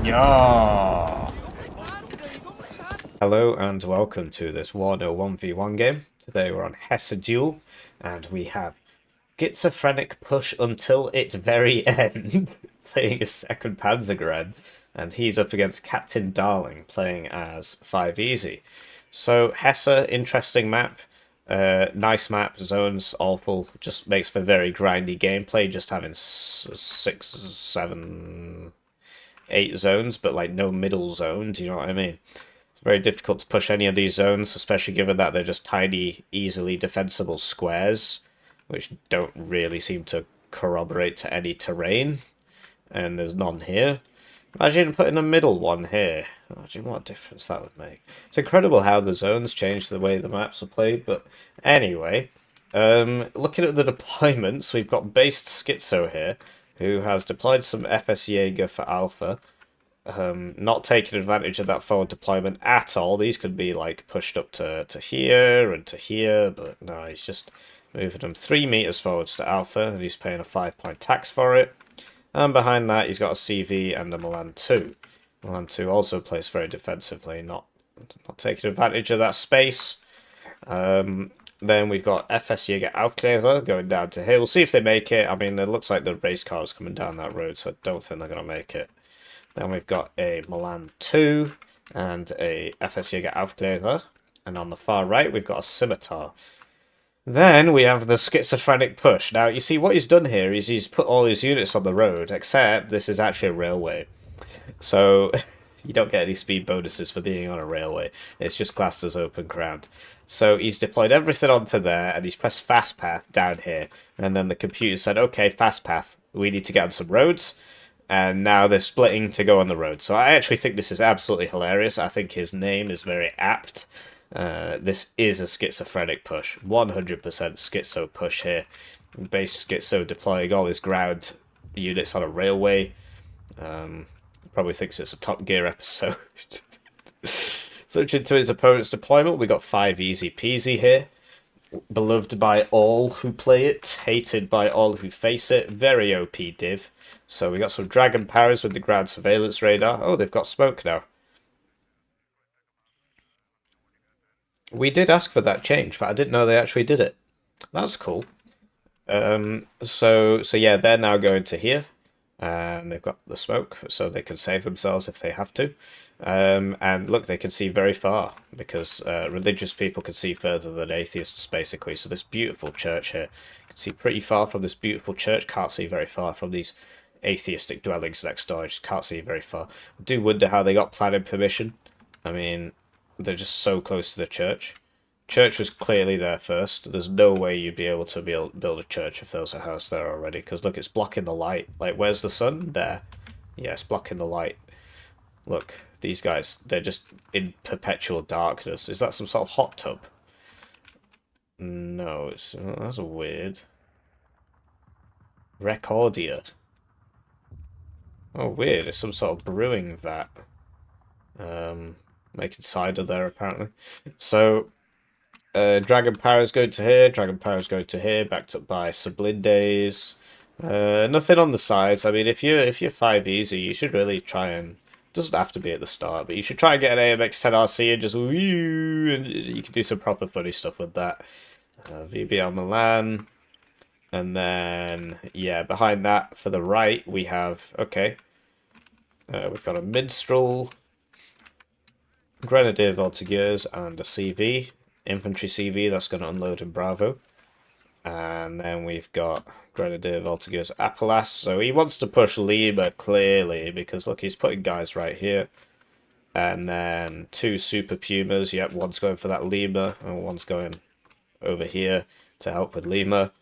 Yeah. Hello and welcome to this Warno 1v1 game. Today we're on Hesse Duel and we have Schizophrenic Push until its very end, playing as second Panzergren, and he's up against Cpt.Darling, playing as 5 Easy. So Hesse, interesting map, nice map, zones awful, just makes for very grindy gameplay, just having 6, 7, 8 zones, but like no middle zone, do you know what I mean? It's very difficult to push any of these zones, especially given that they're just tiny, easily defensible squares, which don't really seem to corroborate to any terrain, and there's none here. Imagine putting a middle one here. Imagine what a difference that would make. It's incredible how the zones change the way the maps are played, but anyway, looking at the deployments, we've got based Schizo here, who has deployed some FS Jaeger for Alpha, not taking advantage of that forward deployment at all. These could be like pushed up to here and to here, but no, he's just moving them 3 meters forwards to Alpha, and he's paying a 5-point tax for it. And behind that, he's got a CV and a Milan 2. Milan 2 also plays very defensively, not taking advantage of that space. Then we've got FS Jäger Aufklärer going down to here. We'll see if they make it. I mean, it looks like the race car is coming down that road, so I don't think they're going to make it. Then we've got a Milan 2 and a FS Jäger Aufklärer. And on the far right, we've got a Scimitar. Then we have the Schizophrenic Push. Now, you see, what he's done here is he's put all his units on the road, except this is actually a railway. So you don't get any speed bonuses for being on a railway. It's just classed as open ground. So he's deployed everything onto there, and he's pressed fast path down here. And then the computer said, okay, fast path, we need to get on some roads. And now they're splitting to go on the road. So I actually think this is absolutely hilarious. I think his name is very apt. This is a schizophrenic push. 100% schizo push here. Base Schizo deploying all his ground units on a railway. Probably thinks it's a Top Gear episode. Switching to his opponent's deployment, we got 5 easy peasy here. Beloved by all who play it, hated by all who face it. Very OP div. So we got some Dragon Powers with the ground surveillance radar. Oh, they've got smoke now. We did ask for that change, but I didn't know they actually did it. That's cool. So yeah, they're now going to here, and they've got the smoke, so they can save themselves if they have to. And look, they can see very far, because religious people can see further than atheists, basically. So this beautiful church here, you can see pretty far from this beautiful church, can't see very far from these atheistic dwellings next door, just can't see very far. I do wonder how they got planning permission. I mean, they're just so close to the church. Church was clearly there first. There's no way you'd be able to build a church if there was a house there already, because look, it's blocking the light. Like, where's the sun? There. Yeah, it's blocking the light. Look, these guys, they're just in perpetual darkness. Is that some sort of hot tub? No, that's weird. Recordia. Oh, weird. It's some sort of brewing vat. Making cider there, apparently. So, Dragon Power's going to here, Dragon Power's going to here, backed up by Sublindes. Nothing on the sides. I mean, if you're 5 easy, you should really try and... Doesn't have to be at the start, but you should try and get an AMX-10 RC and just woo, and you can do some proper funny stuff with that. VBL Milan. And then, yeah, behind that, for the right, we have... Okay. We've got a Minstrel, Grenadier Voltigeurs, and a CV. Infantry CV, that's going to unload in Bravo. And then we've got Grenadier Voltigeurs Appalache. So he wants to push Lima, clearly, because look, he's putting guys right here. And then 2 Super Pumas. Yep, one's going for that Lima, and one's going over here to help with Lima.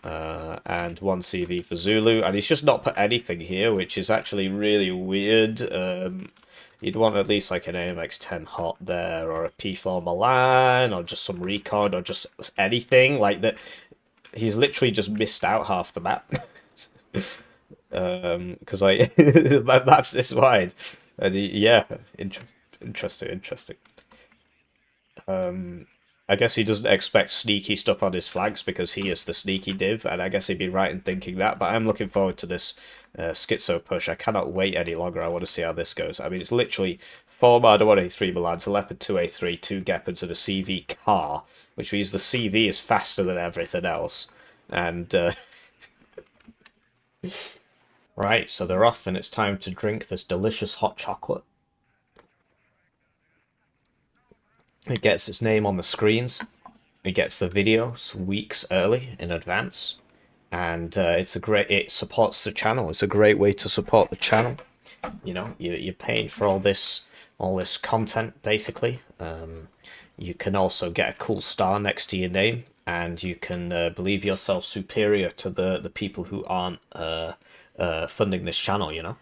And 1 CV for Zulu. And he's just not put anything here, which is actually really weird. You'd want at least like an AMX-10 Hot there, or a P4 Milan, or just some recon, or just anything like that. He's literally just missed out half the map. Because like my map's this wide, and yeah, interesting. I guess he doesn't expect sneaky stuff on his flanks because he is the sneaky div, and I guess he'd be right in thinking that. But I'm looking forward to this Schizo push. I cannot wait any longer. I want to see how this goes. I mean, it's literally 4 Marder 1A3 Milans, a Leopard 2A3, 2 Gepards, and a CV car, which means the CV is faster than everything else. And, right, so they're off, and it's time to drink this delicious hot chocolate. It gets its name on the screens. It gets the videos weeks early in advance, and it supports the channel. It's a great way to support the channel. You know, you're paying for all this content basically. You can also get a cool star next to your name, and you can believe yourself superior to the people who aren't funding this channel. You know,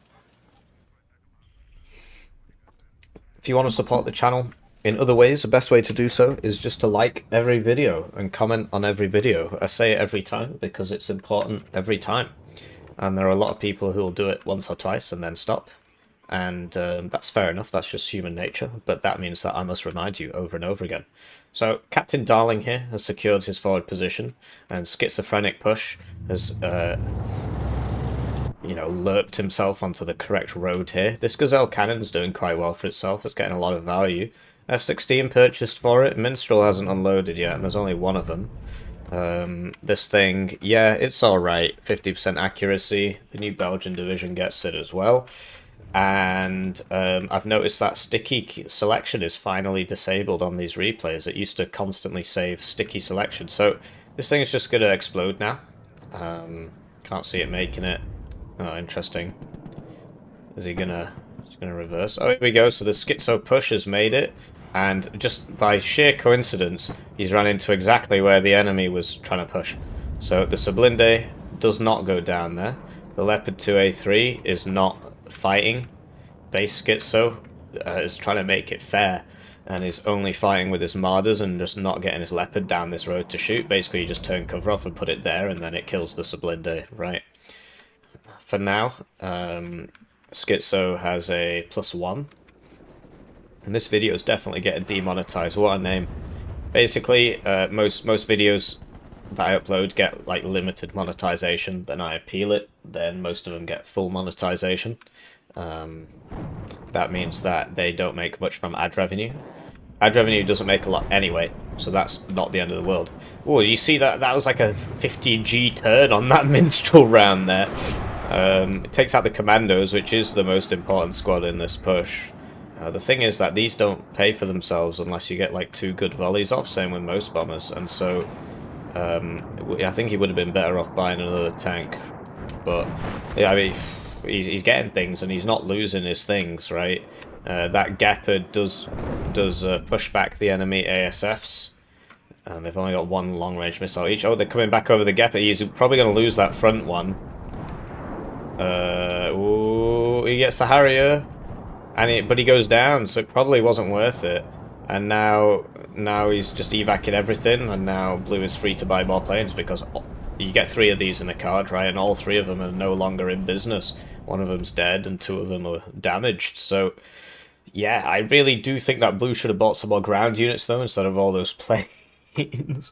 if you want to support the channel in other ways, the best way to do so is just to like every video and comment on every video. I say it every time because it's important every time. And there are a lot of people who will do it once or twice and then stop. And that's fair enough, that's just human nature. But that means that I must remind you over and over again. So Cpt.Darling here has secured his forward position, and Schizophrenic Push has you know, lurped himself onto the correct road here. This Gazelle Cannon's doing quite well for itself. It's getting a lot of value. F-16 purchased for it. Minstrel hasn't unloaded yet, and there's only one of them. This thing, yeah, it's alright. 50% accuracy. The new Belgian division gets it as well. And I've noticed that sticky selection is finally disabled on these replays. It used to constantly save sticky selection. So this thing is just going to explode now. Can't see it making it. Oh, interesting. Is he gonna reverse? Oh, here we go. So the Schizo push has made it, and just by sheer coincidence, he's run into exactly where the enemy was trying to push. So the Sublinde does not go down there. The Leopard 2A3 is not fighting. Base Schizo is trying to make it fair, and is only fighting with his Marders and just not getting his Leopard down this road to shoot. Basically, you just turn cover off and put it there, and then it kills the Sublinde, right? For now, Schizo has a +1. And this video is definitely getting demonetized. What a name. Basically, most videos that I upload get like limited monetization, then I appeal it, then most of them get full monetization. That means that they don't make much from ad revenue. Ad revenue doesn't make a lot anyway, so that's not the end of the world. Oh, you see that? That was like a 50G turn on that minstrel round there. It takes out the commandos, which is the most important squad in this push. The thing is that these don't pay for themselves unless you get like 2 good volleys off, same with most bombers, and so I think he would have been better off buying another tank. But yeah, I mean, he's getting things and he's not losing his things, right? That Gepard does push back the enemy ASFs. And they've only got 1 long-range missile each. Oh, they're coming back over the Gepard. He's probably going to lose that front one. Ooh, he gets the Harrier, but he goes down, so it probably wasn't worth it. And now he's just evacuated everything, and now Blue is free to buy more planes because you get 3 of these in a card, right? And all 3 of them are no longer in business. 1 of them's dead, and 2 of them are damaged. So, yeah, I really do think that Blue should have bought some more ground units though, instead of all those planes.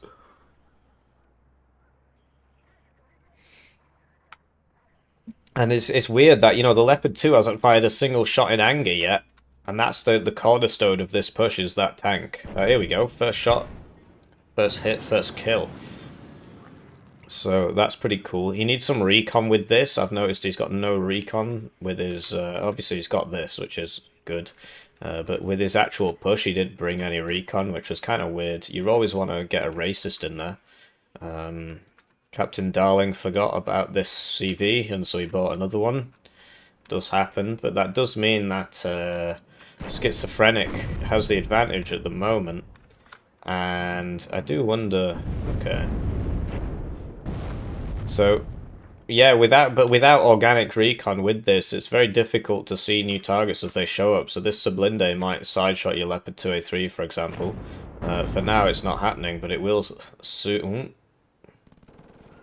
And it's weird that, you know, the Leopard 2 hasn't fired a single shot in anger yet. And that's the cornerstone of this push, is that tank. Here we go. First shot. First hit, first kill. So that's pretty cool. He needs some recon with this. I've noticed he's got no recon with his... obviously he's got this, which is good. But with his actual push, he didn't bring any recon, which was kind of weird. You always want to get a racist in there. Cpt.Darling forgot about this CV, and so he bought another one. Does happen, but that does mean that Schizophrenic has the advantage at the moment. And I do wonder... Okay. So, yeah, without organic recon with this, it's very difficult to see new targets as they show up. So this Sublinde might sideshot your Leopard 2A3, for example. For now, it's not happening, but it will soon...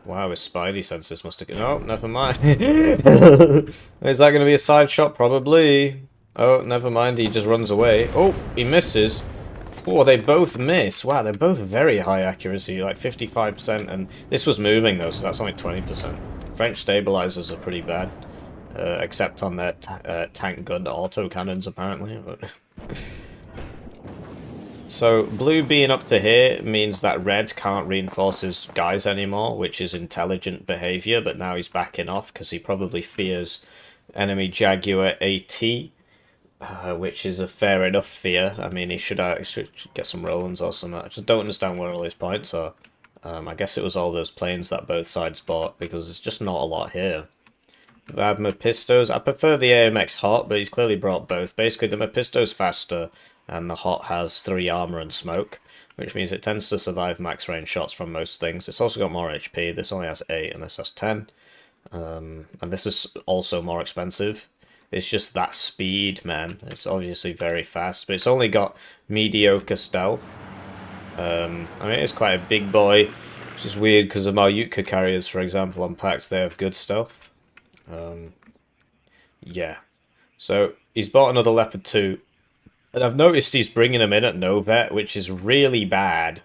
Wow, his spidey senses must have... Oh, never mind. Is that going to be a side shot? Probably. Oh, never mind. He just runs away. Oh, he misses. Oh, they both miss. Wow, they're both very high accuracy, like 55%, and this was moving though, so that's only 20%. French stabilizers are pretty bad, except on their tank gun autocannons apparently. But so blue being up to here means that red can't reinforce his guys anymore, which is intelligent behavior, but now he's backing off because he probably fears enemy Jaguar AT, which is a fair enough fear. I mean, he should get some Rolands or something. I just don't understand where all his points are. I guess it was all those planes that both sides bought, because there's just not a lot here. I have Mephistos. I prefer the AMX Hot, but he's clearly brought both. Basically, the Mephisto's faster, and the Hot has 3 armor and smoke, which means it tends to survive max range shots from most things. It's also got more HP. This only has 8, and this has 10. And this is also more expensive. It's just that speed, man. It's obviously very fast, but it's only got mediocre stealth. I mean, it's quite a big boy, which is weird because the Malyutka carriers, for example, on packs, they have good stealth. Yeah. So, he's bought another Leopard 2. And I've noticed he's bringing him in at no vet, which is really bad.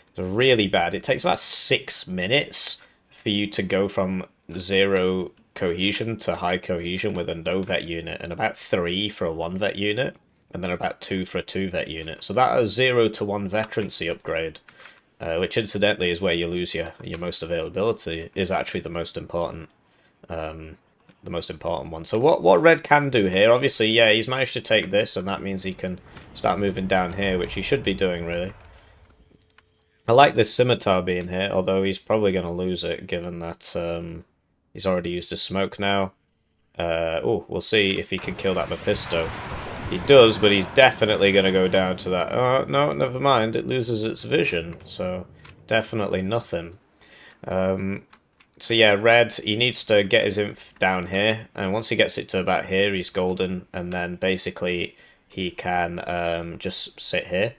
It's really bad. It takes about 6 minutes for you to go from 0 cohesion to high cohesion with a no vet unit, and about 3 for a 1 vet unit, and then about 2 for a 2 vet unit. So that a 0 to 1 veterancy upgrade, which incidentally is where you lose your most availability, is actually the most important one. So what red can do here, obviously, yeah, he's managed to take this, and that means he can start moving down here, which he should be doing, really. I like this scimitar being here, although he's probably going to lose it, given that he's already used his smoke now. Oh, we'll see if he can kill that Mephisto. He does, but he's definitely going to go down to that. Oh, no, never mind. It loses its vision, so definitely nothing. So yeah, red, he needs to get his inf down here, and once he gets it to about here, he's golden, and then basically he can just sit here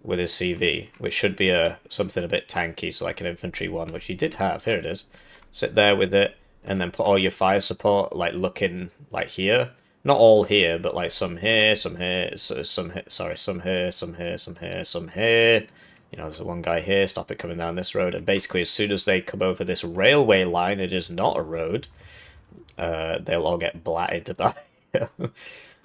with his CV, which should be something a bit tanky, so like an infantry one, which he did have. Here it is. Sit there with it, and then put all your fire support, like, looking, like, here. Not all here, but, like, some here, some here, some here, sorry, some here, some here, some here, some here. You know, there's one guy here, stop it coming down this road, and basically as soon as they come over this railway line, it is not a road, they'll all get blatted by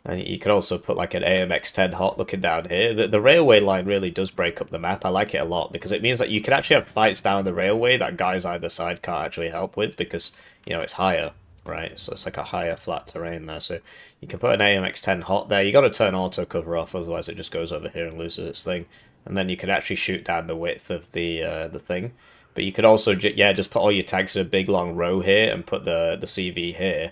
And you could also put like an AMX-10 hot looking down here. The railway line really does break up the map. I like it a lot because it means that you can actually have fights down the railway that guys either side can't actually help with because, you know, it's higher, right? So it's like a higher flat terrain there. So you can put an AMX-10 hot there. You got to turn auto cover off, otherwise it just goes over here and loses its thing. And then you can actually shoot down the width of the thing. But you could also, just put all your tanks in a big long row here and put the CV here.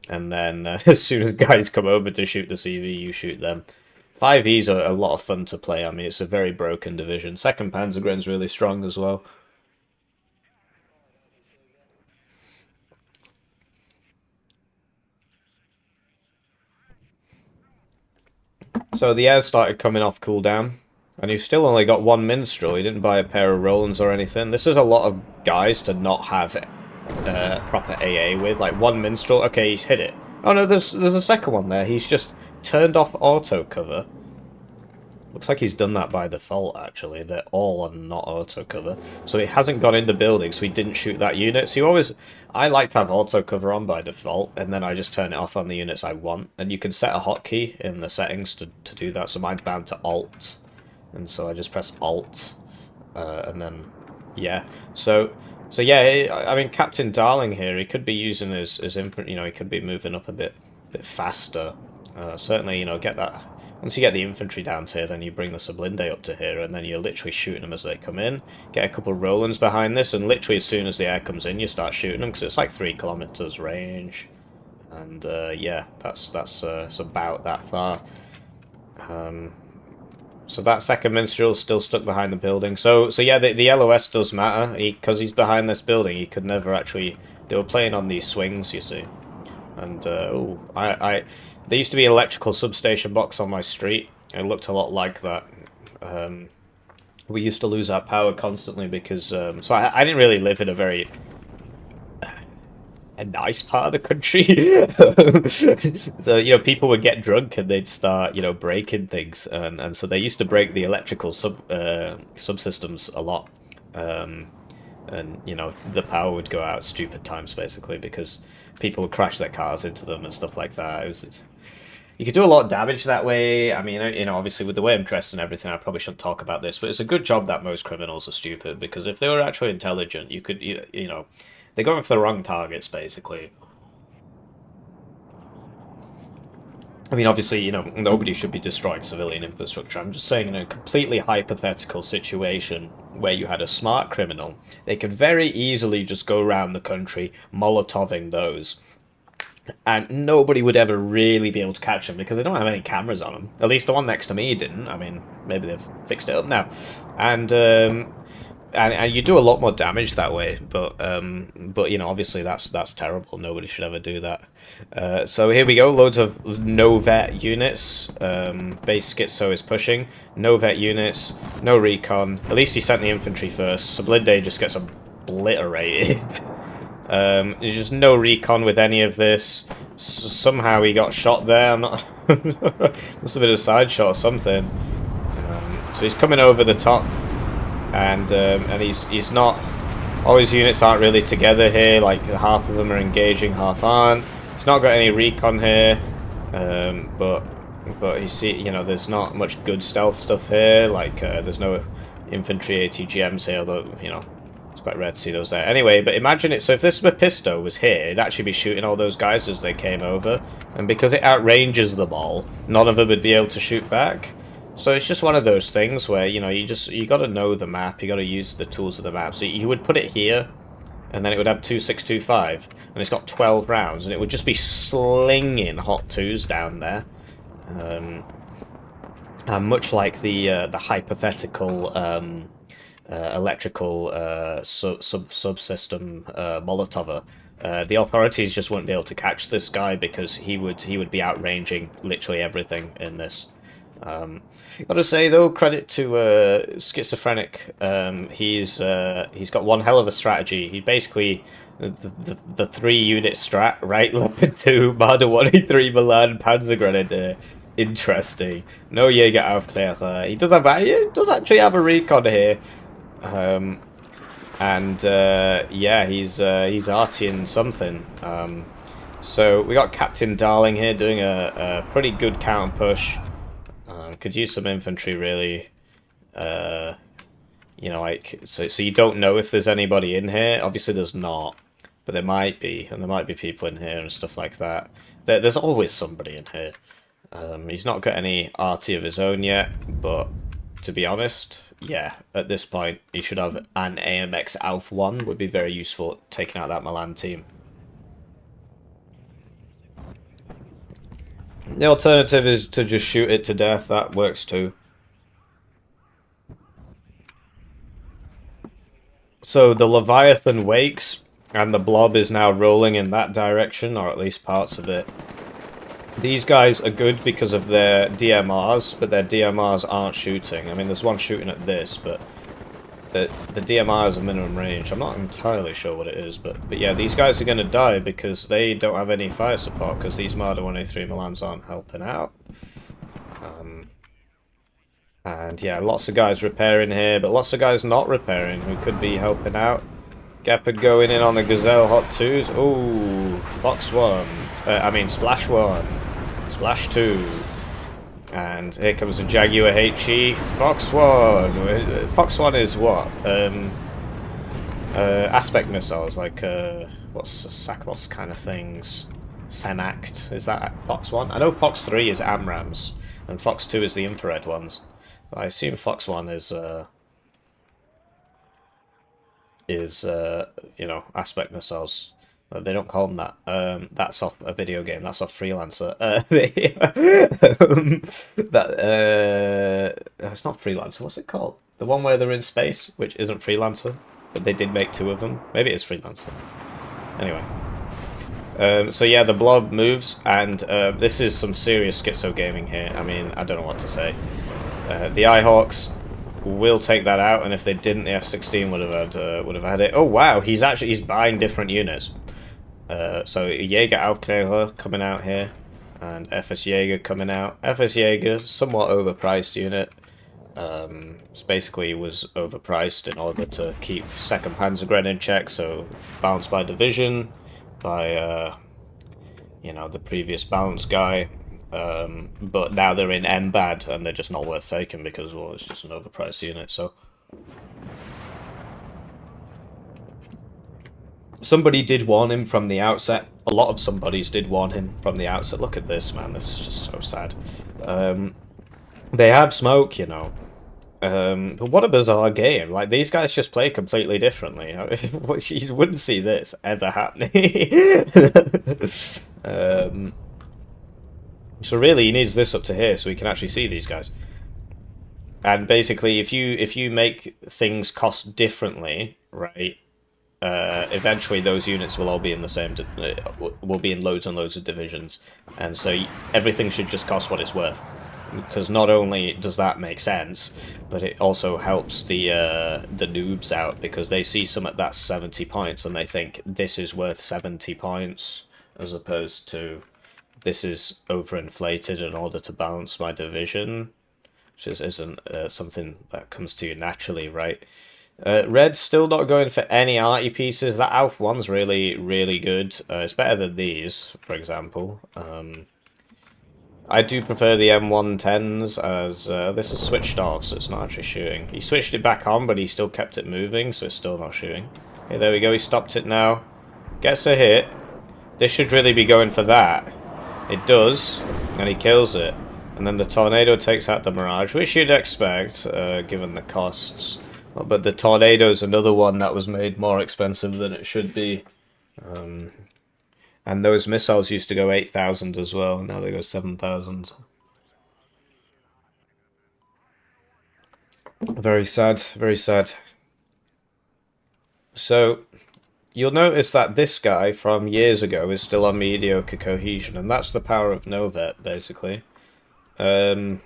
And then as soon as guys come over to shoot the CV, you shoot them. 5Es are a lot of fun to play. I mean, it's a very broken division. 2nd Panzergren's really strong as well. So the air started coming off cooldown. And you've still only got 1 minstrel. You didn't buy a pair of Rolands or anything. This is a lot of guys to not have proper AA with. Like 1 minstrel. Okay, he's hit it. Oh no, there's a second one there. He's just turned off auto cover. Looks like he's done that by default, actually. They're all on not auto cover. So he hasn't gone in the building, so he didn't shoot that unit. So I like to have auto cover on by default, and then I just turn it off on the units I want. And you can set a hotkey in the settings to do that. So mine's bound to Alt. And so I just press Alt, and then, yeah. So yeah, I mean, Cpt.Darling here, he could be using his infantry, you know, he could be moving up a bit faster. Certainly, you know, once you get the infantry down to here, then you bring the Sublinde up to here, and then you're literally shooting them as they come in. Get a couple of Rolands behind this, and literally as soon as the air comes in, you start shooting them, because it's like 3 kilometers range. And, yeah, that's about that far. So that 2nd minstrel's still stuck behind the building. So yeah, the LOS does matter. Because he's behind this building, he could never actually... They were playing on these swings, you see. And, there used to be an electrical substation box on my street. It looked a lot like that. We used to lose our power constantly because... so I didn't really live in a very... a nice part of the country. So, people would get drunk and they'd start, breaking things. And so they used to break the electrical subsystems a lot. And, the power would go out at stupid times, basically, because people would crash their cars into them and stuff like that. You could do a lot of damage that way. I mean, obviously with the way I'm dressed and everything, I probably shouldn't talk about this, but it's a good job that most criminals are stupid, because if they were actually intelligent, you could, they're going for the wrong targets, basically. I mean, obviously, nobody should be destroying civilian infrastructure. I'm just saying, in a completely hypothetical situation where you had a smart criminal, they could very easily just go around the country Molotoving those. And nobody would ever really be able to catch them because they don't have any cameras on them. At least the one next to me didn't. I mean, maybe they've fixed it up now. And you do a lot more damage that way. But obviously that's terrible. Nobody should ever do that. So here we go. Loads of no vet units. Base Schizo is pushing. No vet units. No recon. At least he sent the infantry first. Sublinde just gets obliterated. There's just no recon with any of this. Somehow he got shot there. I'm not. Must have been a side shot or something. So he's coming over the top, and he's not. All his units aren't really together here. Like half of them are engaging, half aren't. He's not got any recon here, but you see, there's not much good stealth stuff here. Like there's no infantry ATGMs here, although quite rare to see those there. Anyway, but imagine it. So if this Mephisto was here, it'd actually be shooting all those guys as they came over, and because it outranges them all, none of them would be able to shoot back. So it's just one of those things where you got to know the map, you got to use the tools of the map. So you would put it here, and then it would have 2625, and it's got 12 rounds, and it would just be slinging hot twos down there. And much like the hypothetical. Electrical subsystem Molotover. The authorities just wouldn't be able to catch this guy because he would be outranging literally everything in this. Gotta say though, credit to Schizophrenic. He's got one hell of a strategy. He basically the 3-unit strat, right? Leopard 2, Marder 183 Milan, Panzergrenadier. Interesting. No Jaeger Aufklärer. He does actually have a recon here. Yeah, he's artying something. So we got Cpt.Darling here doing a pretty good counter push. Could use some infantry really. So you don't know if there's anybody in here. Obviously there's not, but there might be, and there might be people in here and stuff like that. There's always somebody in here. He's not got any arty of his own yet, but to be honest, yeah, at this point, he should have an AMX Alpha 1, would be very useful at taking out that Milan team. The alternative is to just shoot it to death, that works too. So the Leviathan wakes, and the blob is now rolling in that direction, or at least parts of it. These guys are good because of their DMRs, but their DMRs aren't shooting. I mean, there's one shooting at this, but the DMR is a minimum range. I'm not entirely sure what it is, but yeah, these guys are going to die because they don't have any fire support, because these Marder 183 Milans aren't helping out. And yeah, lots of guys repairing here, but lots of guys not repairing who could be helping out. Gepard going in on the Gazelle Hot 2s. Ooh, Fox 1. Splash 1. Splash 2. And here comes a Jaguar HE. Fox 1. Fox 1 is what? Aspect missiles, like, what's Saklos kind of things? Senact. Is that Fox 1? I know Fox 3 is AMRAAMs, and Fox 2 is the infrared ones. I assume Fox 1 is aspect missiles. They don't call them that. That's off a video game. That's off Freelancer. It's not Freelancer. What's it called? The one where they're in space, which isn't Freelancer, but they did make 2 of them. Maybe it's Freelancer. Anyway. So yeah, the blob moves, and this is some serious schizo gaming here. I mean, I don't know what to say. The Eyehawks will take that out, and if they didn't, the F-16 would have had it. Oh wow, he's buying different units. So Jaeger Aufklärer coming out here, and FS Jaeger coming out. FS Jaeger, somewhat overpriced unit. It's basically was overpriced in order to keep 2nd Panzergren in check, so balanced by division, by you know, the previous balance guy. But now they're in MBAD and they're just not worth taking because, well, it's just an overpriced unit. So somebody did warn him from the outset. A lot of somebodies did warn him from the outset. Look at this, man. This is just so sad. They have smoke, you know. But what a bizarre game. Like, these guys just play completely differently. You wouldn't see this ever happening. So really, he needs this up to here so he can actually see these guys. And basically, if you make things cost differently, right, eventually those units will all be in the same, will be in loads and loads of divisions, and so everything should just cost what it's worth. Because not only does that make sense, but it also helps the noobs out, because they see some at that 70 points and they think this is worth 70 points, as opposed to this is overinflated in order to balance my division, which isn't something that comes to you naturally, right? Red's still not going for any arty pieces. That Alf 1's really, really good. It's better than these, for example. I do prefer the M110s, as this is switched off, so it's not actually shooting. He switched it back on, but he still kept it moving, so it's still not shooting. Okay, there we go, he stopped it now. Gets a hit. This should really be going for that. It does, and he kills it. And then the Tornado takes out the Mirage, which you'd expect, given the costs. But the Tornado's another one that was made more expensive than it should be. And those missiles used to go 8,000 as well, and now they go 7,000. Very sad, very sad. So, you'll notice that this guy from years ago is still on mediocre cohesion, and that's the power of Novet, basically. And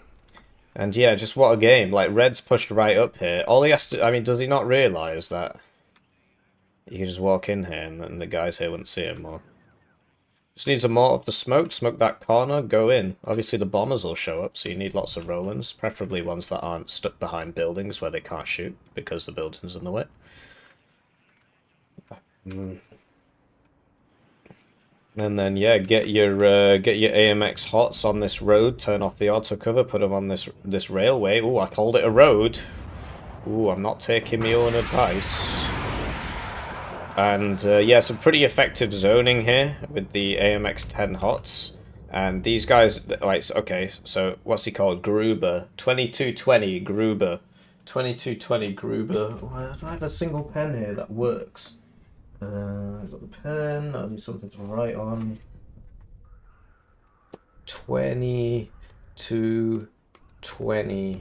yeah, just what a game. Like, Red's pushed right up here. All he has to... I mean, does he not realise that you can just walk in here and the guys here wouldn't see him more? Just needs a more of the smoke, smoke that corner, go in. Obviously the bombers will show up, so you need lots of Rolands, preferably ones that aren't stuck behind buildings where they can't shoot, because the building's in the way. And then, yeah, get your AMX HOTS on this road, turn off the auto cover, put them on this railway. Ooh, I called it a road. Ooh, I'm not taking my own advice. And yeah, some pretty effective zoning here with the AMX-10 HOTS. And these guys, right, okay, so what's he called? Gruber. 2220 Gruber. 2220 Gruber. Why do I have a single pen here that works? I've got the pen, I need something to write on. 2220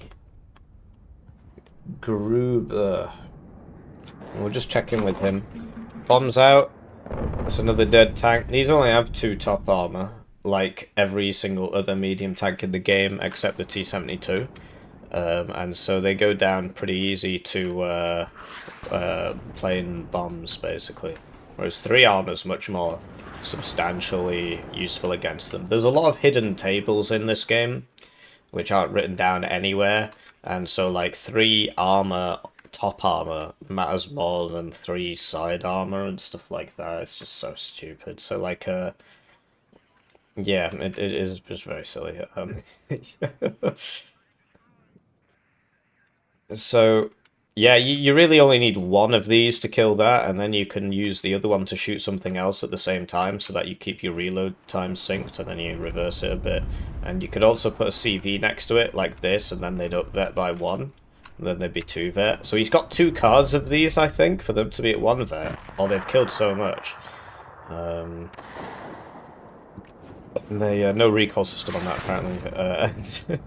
Gruber. We'll just check in with him. Bombs out. That's another dead tank. These only have 2 top armor, like every single other medium tank in the game except the T-72. And so they go down pretty easy to plain bombs, basically. Whereas 3 armor's much more substantially useful against them. There's a lot of hidden tables in this game, which aren't written down anywhere, and so like 3 armor, top armor, matters more than 3 side armor and stuff like that. It's just so stupid. So like, yeah, it is just very silly. So, yeah, you really only need one of these to kill that, and then you can use the other one to shoot something else at the same time, so that you keep your reload time synced, and then you reverse it a bit. And you could also put a CV next to it, like this, and then they'd up vet by 1. And then there'd be 2 vet. So he's got 2 cards of these, I think, for them to be at 1 vet. Or they've killed so much. No recall system on that, apparently.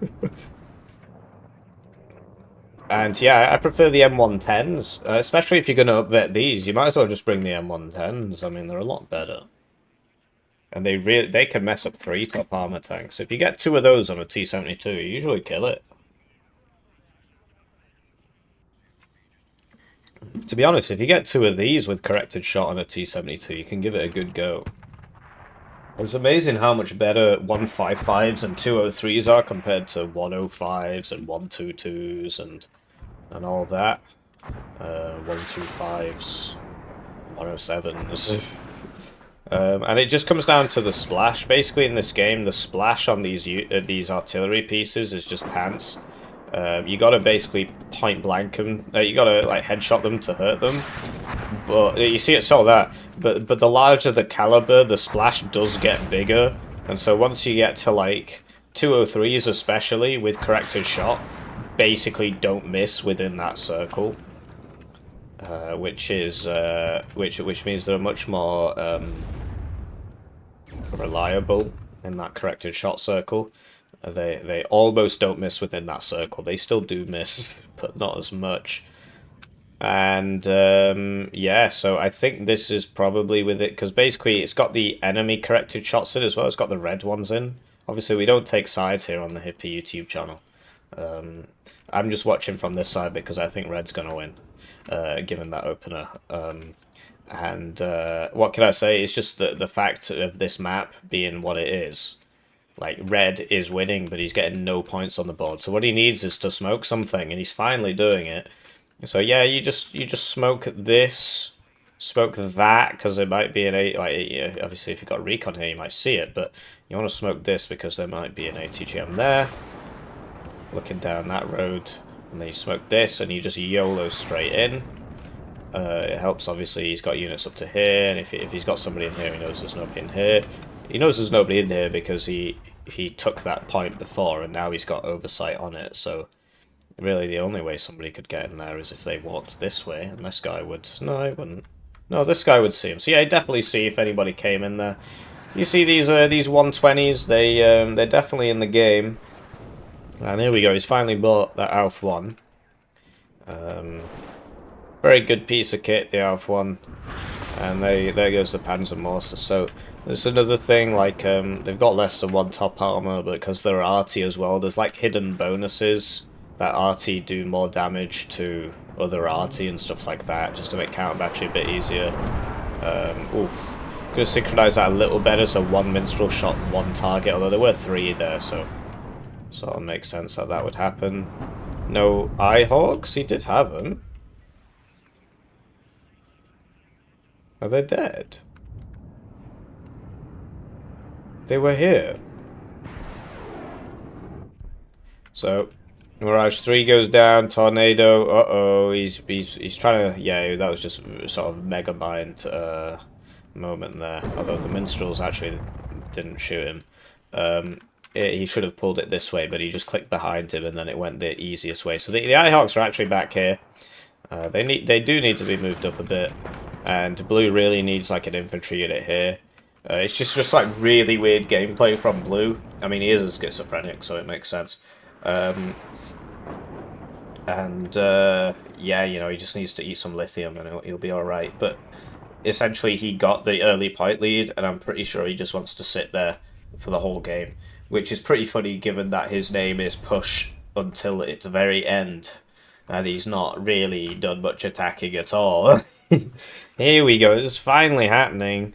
And yeah, I prefer the M110s, especially if you're going to upvet these. You might as well just bring the M110s. I mean, they're a lot better. And they can mess up 3 top armor tanks. If you get 2 of those on a T-72, you usually kill it. To be honest, if you get 2 of these with corrected shot on a T-72, you can give it a good go. It's amazing how much better 155s and 203s are compared to 105s and 122s and all that. 125s, 107s. And it just comes down to the splash. Basically, in this game, the splash on these artillery pieces is just pants. You gotta basically point blank them. You gotta like headshot them to hurt them. But you see, it's all that. But the larger the caliber, the splash does get bigger. And so once you get to like 203s, especially with corrected shot, basically don't miss within that circle. Which is which means they're much more reliable in that corrected shot circle. They almost don't miss within that circle. They still do miss, but not as much. And yeah, so I think this is probably with it, because basically it's got the enemy corrected shots in as well. It's got the red ones in. Obviously, we don't take sides here on the Hippie YouTube channel. I'm just watching from this side because I think red's going to win, given that opener. And what can I say? It's just the fact of this map being what it is. Like, red is winning, but he's getting no points on the board. So what he needs is to smoke something, and he's finally doing it. So yeah, you just smoke this, smoke that, because it might be an like, obviously if you've got recon here, you might see it, but you want to smoke this because there might be an ATGM there, looking down that road, and then you smoke this, and you just YOLO straight in. It helps, obviously, he's got units up to here, and if he's got somebody in here, he knows there's nobody in here. He knows there's nobody in here because he took that point before, and now he's got oversight on it, so really the only way somebody could get in there is if they walked this way, and this guy would... No, he wouldn't. No, this guy would see him. So yeah, he'd definitely see if anybody came in there. You see these 120s, they're definitely in the game. And here we go, he's finally bought that Alf 1. Very good piece of kit, the Alf 1. And there goes the Panzermörser. So there's another thing, like, they've got less than 1 top armor, but because they're arty as well, there's like hidden bonuses that arty do more damage to other arty and stuff like that, just to make counter battery a bit easier. Gonna synchronize that a little better, so 1 minstrel shot 1 target, although there were 3 there, so sort of makes sense that that would happen. No eye hawks? He did have them. Are they dead? They were here. So Mirage 3 goes down, Tornado, uh-oh, he's trying to, yeah, that was just sort of mega mind moment there, although the minstrels actually didn't shoot him. He should have pulled it this way, but he just clicked behind him and then it went the easiest way. So the Eyehawks are actually back here. They do need to be moved up a bit, and blue really needs like an infantry unit here. It's just like really weird gameplay from blue. I mean, he is a schizophrenic, so it makes sense. Yeah, you know, he just needs to eat some lithium and he'll be alright. But essentially he got the early point lead, and I'm pretty sure he just wants to sit there for the whole game, which is pretty funny given that his name is Push Until Its Very End, and he's not really done much attacking at all. Here we go, it's finally happening.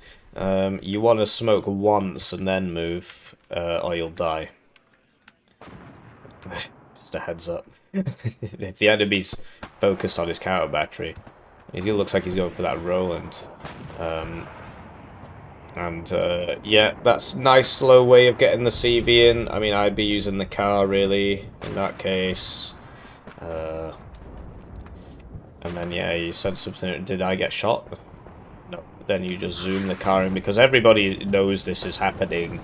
You want to smoke once and then move, or you'll die. Just a heads up. If the enemy's focused on his counter battery, he looks like he's going for that Roland. Yeah, that's a nice slow way of getting the CV in. I mean, I'd be using the car really in that case. And then yeah, you said something. Did I get shot? No. Then you just zoom the car in, because everybody knows this is happening.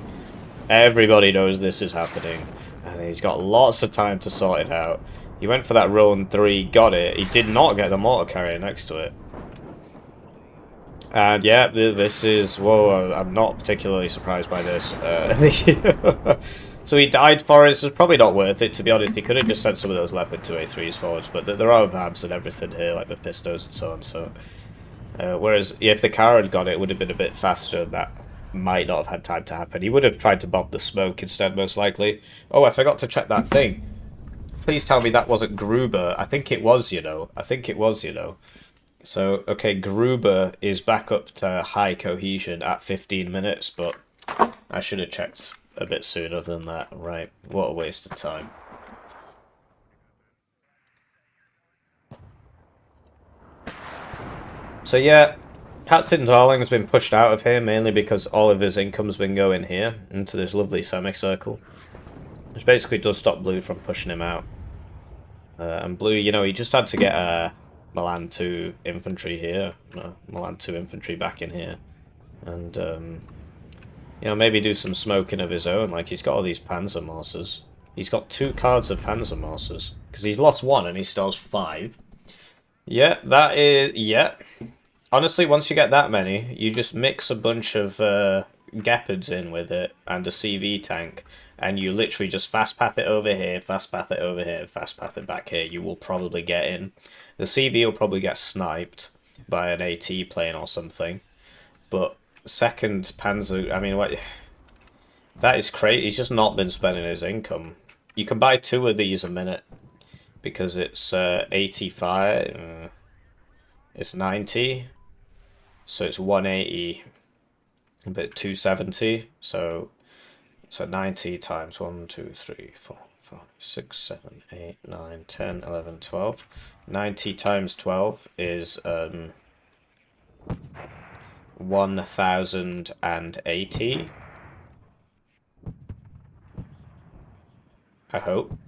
Everybody knows this is happening. And he's got lots of time to sort it out. He went for that Rowan 3, got it. He did not get the mortar carrier next to it. And yeah, this is... Whoa, I'm not particularly surprised by this. So he died for it, so it's probably not worth it, to be honest. He could have just sent some of those Leopard 2A3s forwards, but there are VABs and everything here, like the Pistos and so on, so... whereas if the car had got it, it would have been a bit faster. That might not have had time to happen. He would have tried to bomb the smoke instead, most likely. Oh, I forgot to check that thing. Please tell me that wasn't Gruber. I think it was, you know. I think it was, you know. So, okay, Gruber is back up to high cohesion at 15 minutes, but I should have checked a bit sooner than that. Right, what a waste of time. So yeah, Cpt.Darling has been pushed out of here mainly because all of his income's been going here into this lovely semicircle, which basically does stop Blue from pushing him out. And Blue, you know, he just had to get Milan 2 infantry here, Milan 2 infantry back in here, and you know, maybe do some smoking of his own. Like, he's got all these Panzermarsers. He's got 2 cards of Panzermarsers because he's lost 1 and he still has 5. Yeah, that is yeah. Honestly, once you get that many, you just mix a bunch of Gepards in with it and a CV tank, and you literally just fast path it over here, fast path it over here, fast path it back here. You will probably get in. The CV will probably get sniped by an AT plane or something, but second Panzer, I mean, what? That is crazy. He's just not been spending his income. You can buy 2 of these a minute because it's 85. It's 90. So it's 180, but 270. So 90 times 1, 2, 3, 4, 5, 6, 7, 8, 9, 10, 11, 12. 90 times 12 is 1080. I hope.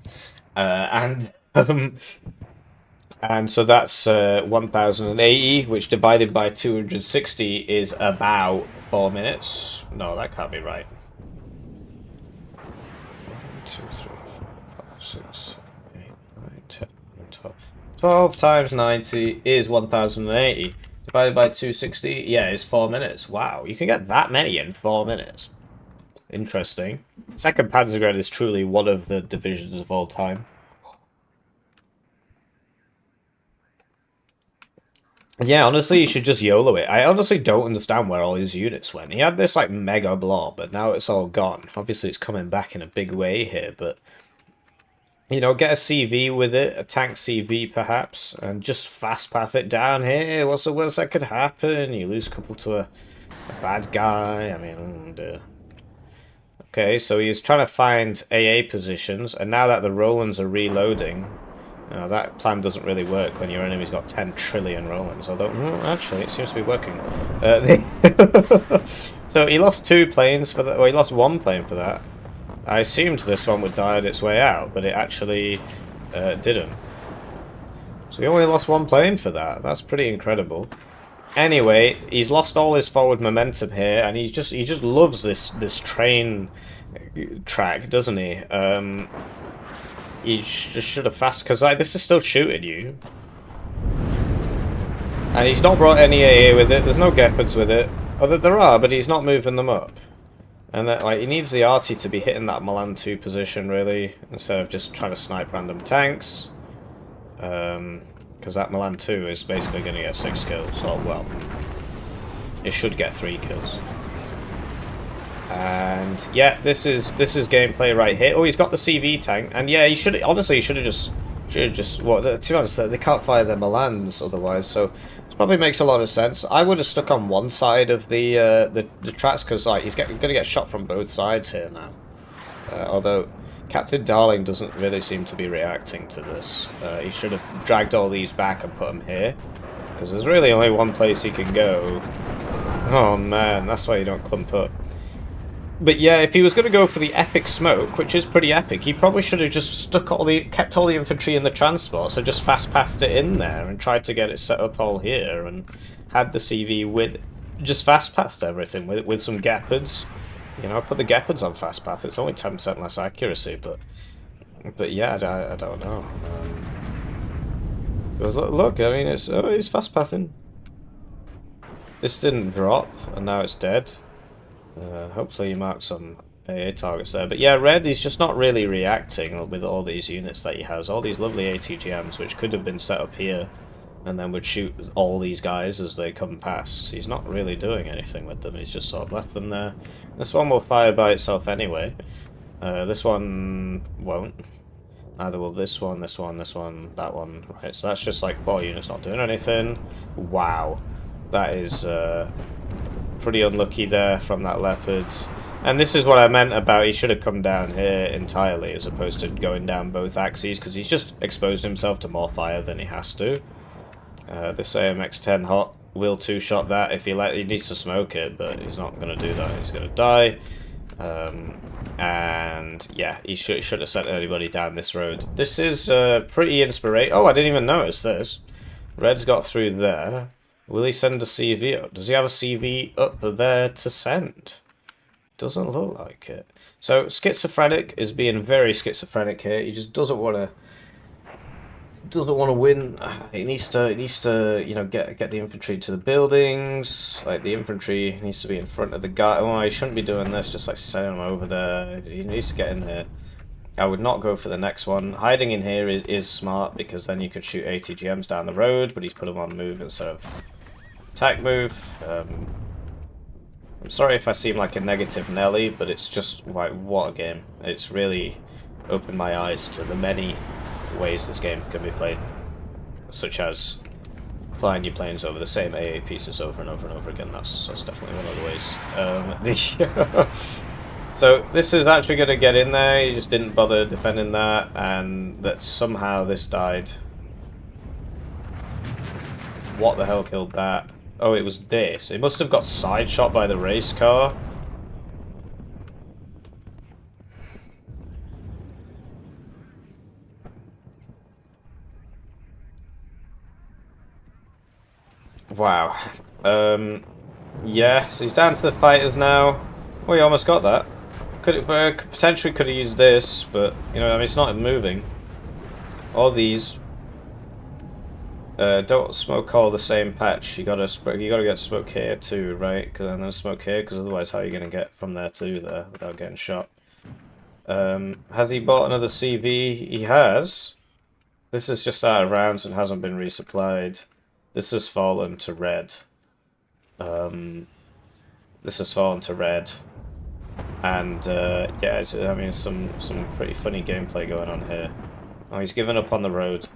And so that's 1080, which divided by 260 is about 4 minutes. No, that can't be right. 1, 2, 3, 4, 5, 6, 7, 8, 9, 10, 11, 12. 12 times 90 is 1080. Divided by 260, yeah, is 4 minutes. Wow, you can get that many in 4 minutes. Interesting. Second Panzergrenadier is truly one of the divisions of all time. Yeah, honestly, you should just YOLO it. I honestly don't understand where all his units went. He had this, like, mega blob, but now it's all gone. Obviously, it's coming back in a big way here, but... You know, get a CV with it, a tank CV, perhaps, and just fast path it down here. What's the worst that could happen? You lose a couple to a bad guy. I mean... Okay, so he's trying to find AA positions, and now that the Rolands are reloading... that plan doesn't really work when your enemy's got 10 trillion Rolands, although, actually, it seems to be working. So he lost 2 planes for that, well, he lost 1 plane for that. I assumed this one would die its way out, but it actually didn't. So he only lost 1 plane for that. That's pretty incredible. Anyway, he's lost all his forward momentum here, and he just loves this train track, doesn't he? He just should have fast, because like, this is still shooting you. And he's not brought any AA with it, there's no Gepards with it. Although there are, but he's not moving them up. And that, like, he needs the arty to be hitting that Milan 2 position, really, instead of just trying to snipe random tanks. Because that Milan 2 is basically going to get 6 kills, or, well, it should get 3 kills. And yeah, this is gameplay right here. Oh, he's got the CV tank, and yeah, he should honestly have just well, to be honest, they can't fire their Milans otherwise, so this probably makes a lot of sense. I would have stuck on one side of the tracks because like he's going to get shot from both sides here now. Although Cpt.Darling doesn't really seem to be reacting to this. He should have dragged all these back and put them here because there's really only one place he can go. Oh man, that's why you don't clump up. But yeah, if he was going to go for the epic smoke, which is pretty epic, he probably should have just kept all the infantry in the transport, so just fast pathed it in there and tried to get it set up all here and had the CV with just fast pathed everything with some Gepards. You know, put the Gepards on fast path. It's only 10% less accuracy, but yeah, I don't know. Because look, I mean, it's fast pathing. This didn't drop, and now it's dead. Hopefully you mark some AA targets there. But yeah, Red is just not really reacting with all these units that he has. All these lovely ATGMs, which could have been set up here, and then would shoot all these guys as they come past. He's not really doing anything with them. He's just sort of left them there. This one will fire by itself anyway. This one won't. Neither will this one, this one, this one, that one. Right, so that's just like 4 units not doing anything. Wow. That is pretty unlucky there from that leopard. And this is what I meant about he should have come down here entirely as opposed to going down both axes, because he's just exposed himself to more fire than he has to. This AMX-10 Hot will two-shot that if he needs to smoke it, but he's not going to do that. He's going to die. And yeah, he should have sent anybody down this road. This is pretty inspiration. Oh, I didn't even notice this. Red's got through there. Will he send a CV up? Does he have a CV up there to send? Doesn't look like it. So Schizophrenic is being very schizophrenic here. He just doesn't want to win. He needs to you know, get the infantry to the buildings. Like, the infantry needs to be in front of the guy. Oh, he shouldn't be doing this. Just like sending him over there. He needs to get in there. I would not go for the next one. Hiding in here is smart, because then you could shoot ATGMs down the road, but he's put them on move instead of attack move. I'm sorry if I seem like a negative Nelly, but it's just, like, what a game. It's really opened my eyes to the many ways this game can be played, such as flying your planes over the same AA pieces over and over and over again. That's definitely one of the ways. So this is actually going to get in there. He just didn't bother defending that, and that somehow this died. What the hell killed that? Oh, it was this. It must have got side shot by the race car. Wow. Yeah, so he's down to the fighters now. Oh, he almost got that. Potentially could have used this, but, you know, I mean, it's not moving. All these. Don't smoke all the same patch. You gotta get smoke here too, right? And then smoke here, because otherwise, how are you gonna get from there to there without getting shot? Has he bought another CV? He has. This is just out of rounds and hasn't been resupplied. This has fallen to red. This has fallen to red. And yeah, I mean, some pretty funny gameplay going on here. Oh, he's given up on the road.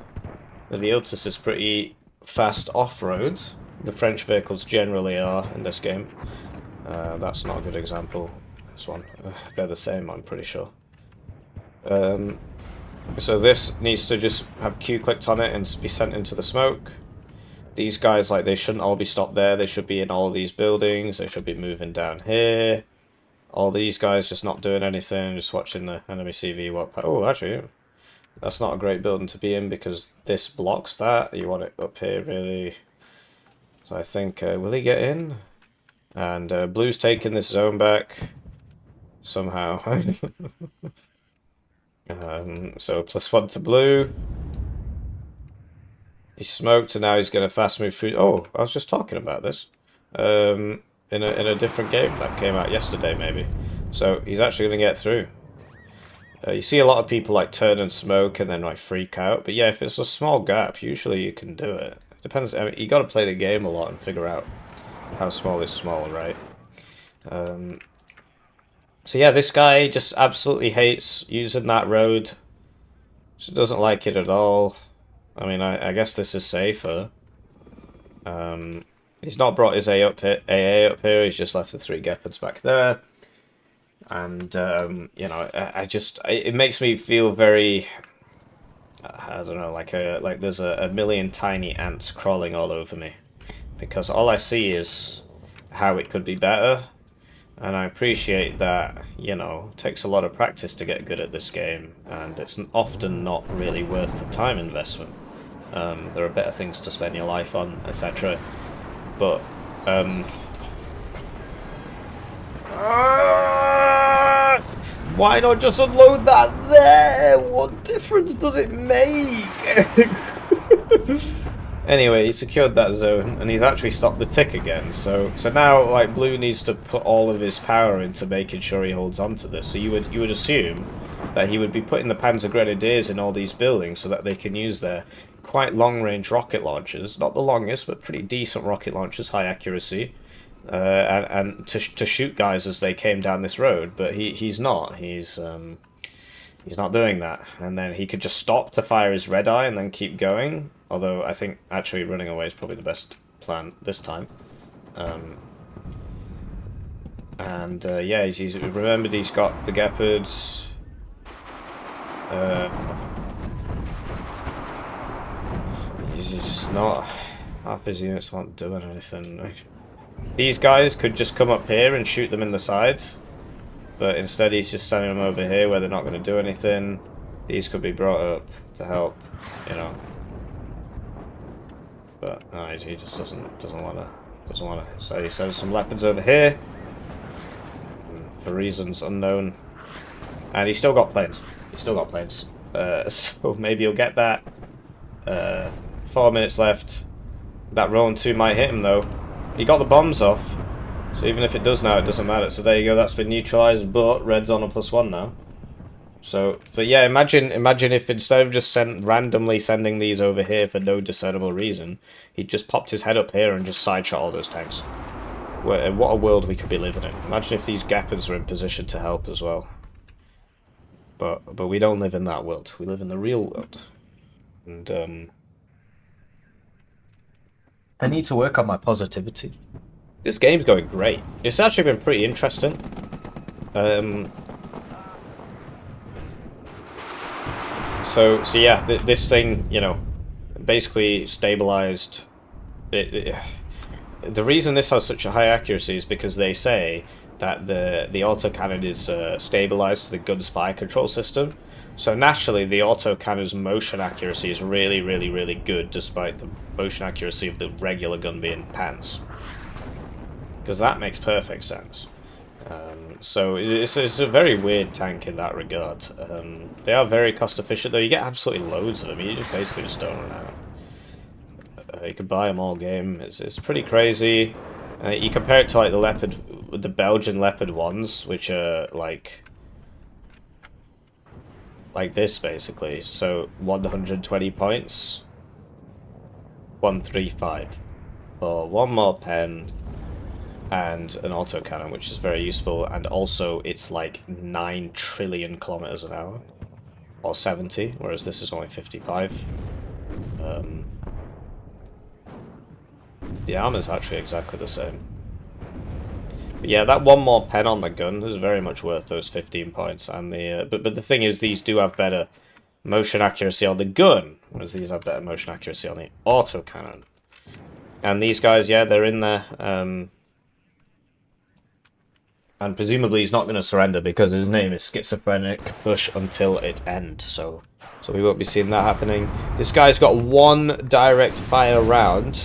The Iltis is pretty fast off-road. The French vehicles generally are in this game. That's not a good example. This one. They're the same, I'm pretty sure. So this needs to just have Q clicked on it and be sent into the smoke. These guys, like, they shouldn't all be stopped there. They should be in all these buildings. They should be moving down here. All these guys just not doing anything, just watching the enemy CV walk past. Oh, actually, that's not a great building to be in, because this blocks that. You want it up here, really. So I think, will he get in? And Blue's taking this zone back. Somehow. So +1 to Blue. He smoked, and now he's going to fast move through. Oh, I was just talking about this. In a different game that came out yesterday, maybe. So he's actually going to get through. You see a lot of people like turn and smoke and then like freak out, but yeah, if it's a small gap, usually you can do it. It depends. I mean, you got to play the game a lot and figure out how small is small, right? So yeah, this guy just absolutely hates using that road. She doesn't like it at all. I mean, I guess this is safer. He's not brought his AA up here. He's just left the 3 Gepards back there. And, you know, it makes me feel very, I don't know, like there's a million tiny ants crawling all over me. Because all I see is how it could be better. And I appreciate that, you know, it takes a lot of practice to get good at this game. And it's often not really worth the time investment. There are better things to spend your life on, etc. But, why not just unload that there? What difference does it make? Anyway, he secured that zone, and he's actually stopped the tick again. So now, like, Blue needs to put all of his power into making sure he holds on to this. So you would assume that he would be putting the Panzer Grenadiers in all these buildings so that they can use their quite long-range rocket launchers. Not the longest, but pretty decent rocket launchers, high accuracy. And to shoot guys as they came down this road, but he's not. He's He's not doing that. And then he could just stop to fire his red eye and then keep going. Although I think actually running away is probably the best plan this time. Yeah, he's remembered he's got the Gepards. He's just not... Half his units aren't doing anything. These guys could just come up here and shoot them in the sides. But instead he's just sending them over here where they're not going to do anything. These could be brought up to help, you know. But no, he just doesn't want to. So he sends some leopards over here for reasons unknown. And he's still got planes. So maybe he'll get that. 4 minutes left. That Rowan 2 might hit him though. He got the bombs off. So even if it does now, it doesn't matter. So there you go, that's been neutralized, but red's on a +1 now. So, but yeah, imagine if instead of just randomly sending these over here for no discernible reason, he'd just popped his head up here and just side-shot all those tanks. What a world we could be living in. Imagine if these Gepards were in position to help as well. But we don't live in that world. We live in the real world. And I need to work on my positivity. This game's going great. It's actually been pretty interesting. So yeah, this thing, you know, basically stabilized. The reason this has such a high accuracy is because they say that the autocannon is stabilized to the gun's fire control system. So naturally, the autocannon's motion accuracy is really, really, really good, despite the motion accuracy of the regular gun being pants. Because that makes perfect sense. So it's a very weird tank in that regard. They are very cost efficient, though. You get absolutely loads of them. You just basically just don't run out. You can buy them all game. It's pretty crazy. You compare it to like the Belgian Leopard ones, which are like this basically. So 120 points, 135 for one more pen and an autocannon, which is very useful, and also it's like 9 trillion kilometers an hour, or 70, whereas this is only 55. The armor's actually exactly the same. But yeah, that one more pen on the gun is very much worth those 15 points, and the but the thing is, these do have better motion accuracy on the gun, whereas these have better motion accuracy on the autocannon. And these guys, yeah, they're in there. And presumably he's not going to surrender because his name is Schizophrenic Push Until It End. So we won't be seeing that happening. This guy's got 1 direct fire round,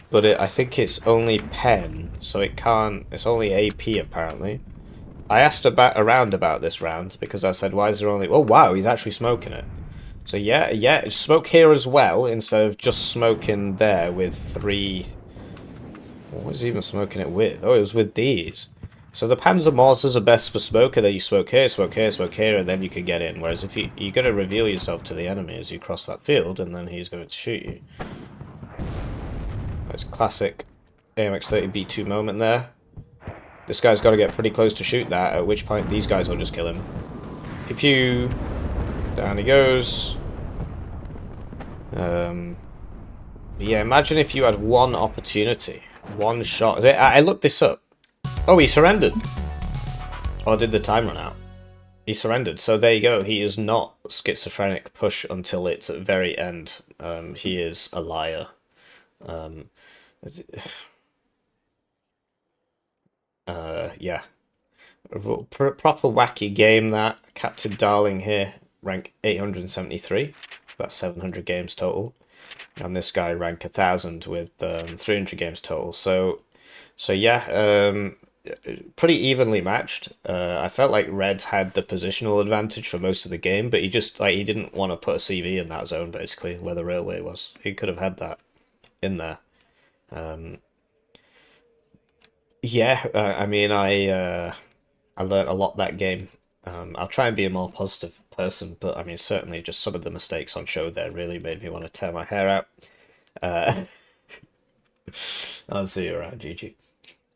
but I think it's only pen, so it can't. It's only AP apparently. I asked around about this round because I said, why is there only? Oh wow, he's actually smoking it. So yeah, smoke here as well instead of just smoking there with 3. What was he even smoking it with? Oh, it was with these. So the Panzer Morsers are best for smoke, and then you smoke here, smoke here, smoke here, and then you can get in. Whereas if you're going to reveal yourself to the enemy as you cross that field, and then he's going to shoot you. It's a classic AMX-30B2 moment there. This guy's got to get pretty close to shoot that, at which point these guys will just kill him. Pew pew. Down he goes. Yeah, imagine if you had one opportunity, one shot. I looked this up. Oh, he surrendered. Or did the time run out? He surrendered. So there you go. He is not Schizophrenic Push Until Its very end. He is a liar. Yeah. Proper wacky game that. Cpt.Darling here, rank 873. That's 700 games total. And this guy rank 1000 with 300 games total. So yeah, pretty evenly matched. I felt like Red had the positional advantage for most of the game, but he just he didn't want to put a CV in that zone basically where the railway was. He could have had that in there. Yeah, I mean I learned a lot that game. I'll try and be a more positive person, but I mean certainly just some of the mistakes on show there really made me want to tear my hair out. I'll see you around, GG.